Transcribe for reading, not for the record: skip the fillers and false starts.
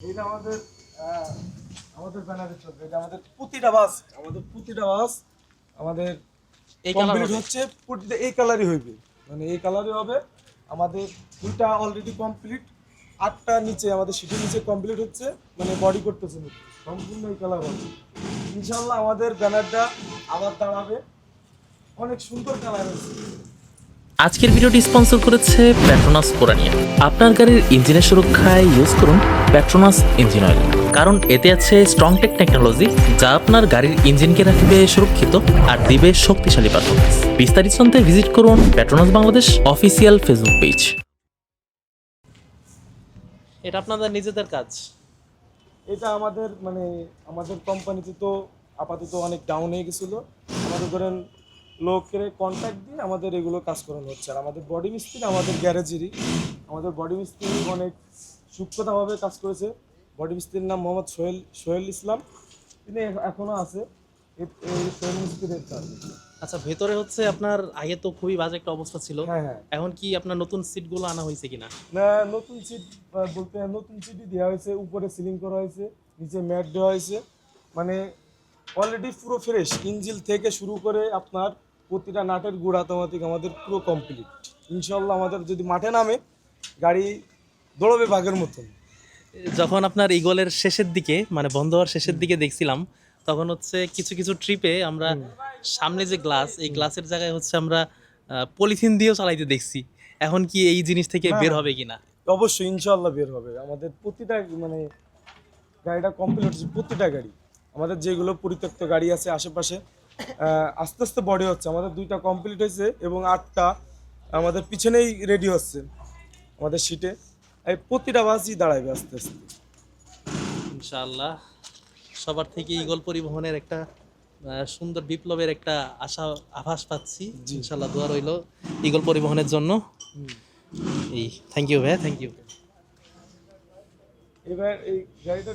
এটা আমাদের আমাদের ব্যানারে চলবে। এটা আমাদের প্রতিটা বাস আমাদের এই কালার কমপ্লিট হবে। হচ্ছে, প্রতিটা এই কালারই হইবে, মানে এই কালারই হবে। আমাদের দুইটা অলরেডি কমপ্লিট, 8টা নিচে আমাদের সিটের নিচে কমপ্লিট হচ্ছে, মানে বডি করতেছে না, সম্পূর্ণ এই কালার হবে। ইনশাল্লাহ আমাদের ব্যানারটা আবার দাঁড়াবে, অনেক সুন্দর কালার হয়েছে। আজকের ভিডিওটি স্পন্সর করেছে পেট্রোনাস কোরানিয়া। আপনার গাড়ির ইঞ্জিনের সুরক্ষায় ইউজ করুন পেট্রোনাস ইঞ্জিন অয়েল, কারণ এতে আছে স্ট্রং টেকনোলজি যা আপনার গাড়ির ইঞ্জিনকে রাখবে সুরক্ষিত আর দিবে শক্তিশালী পারফরমেন্স। বিস্তারিত জানতে ভিজিট করুন Petronas Bangladesh official Facebook page. এটা আপনাদের নিজেদের কাজ। এটা আমাদের মানে আমাদের কোম্পানিতে তো আপাতত অনেক ডাউন হয়ে গেছিলো। আমাদের ধরেন লোকের কন্ট্যাক্ট দিয়ে আমাদের এগুলো কাজ করানো হচ্ছে। আর আমাদের বডি মিস্ত্রি আমাদের গ্যারেজেরই, আমাদের বডি মিস্ত্রি অনেক সূক্ষ্মতাভাবে কাজ করেছে। বডি মিস্ত্রির নাম মোহাম্মদ সোহেল ইসলাম, তিনি এখনও আছে। এই সোহেল মিস্ত্রির কাজ। আচ্ছা, ভেতরে হচ্ছে আপনার আগে তো খুবই বাজে একটা অবস্থা ছিল, হ্যাঁ হ্যাঁ, এখন কি আপনার নতুন সিটগুলো আনা হয়েছে কিনা? না নতুন সিট বলতে নতুন সিটই দেওয়া হয়েছে, উপরে সিলিং করা হয়েছে, নিচে ম্যাট দেওয়া হয়েছে, মানে অলরেডি পুরো ফ্রেশ। ইঞ্জিল থেকে শুরু করে আপনার প্রতিটা নাটের গুঁড়া automatic আমাদের পুরো কমপ্লিট। ইনশাল্লাহ আমাদের যদি মাঠে নামে গাড়ি দৌড়বে বাঘের মতন। যখন আপনার ইগলের শেষের দিকে মানে বন্ধ হওয়ার শেষের দিকে দেখছিলাম, তখন হচ্ছে কিছু কিছু ট্রিপে আমরা সামনে যে গ্লাস, এই গ্লাসের জায়গায় হচ্ছে আমরা পলিথিন দিয়েও চালাইতে দেখছি। এখন কি এই জিনিস থেকে বের হবে কিনা? অবশ্যই ইনশাল্লাহ বের হবে। আমাদের প্রতিটা মানে গাড়িটা কমপ্লিট হচ্ছে, প্রতিটা গাড়ি আমাদের যেগুলো পরিত্যক্ত গাড়ি আছে আশেপাশে আস্তে আস্তে বডি হচ্ছে। আমাদের 2টা কমপ্লিট হয়েছে এবং 8টা আমাদের পিছনেই রেডি হচ্ছে আমাদের সিটে। এই প্রতিটা বাসই দাঁড়াবে আস্তে আস্তে। ইনশাআল্লাহ সবার থেকে ইগল পরিবহনের একটা সুন্দর বিপ্লবের একটা আভাস পাচ্ছি। ইনশাআল্লাহ দোয়া রইল ইগল পরিবহনের জন্য। এই থ্যাংক ইউ ভাইয়া, থ্যাংক ইউ। এবার এই গাড়িটা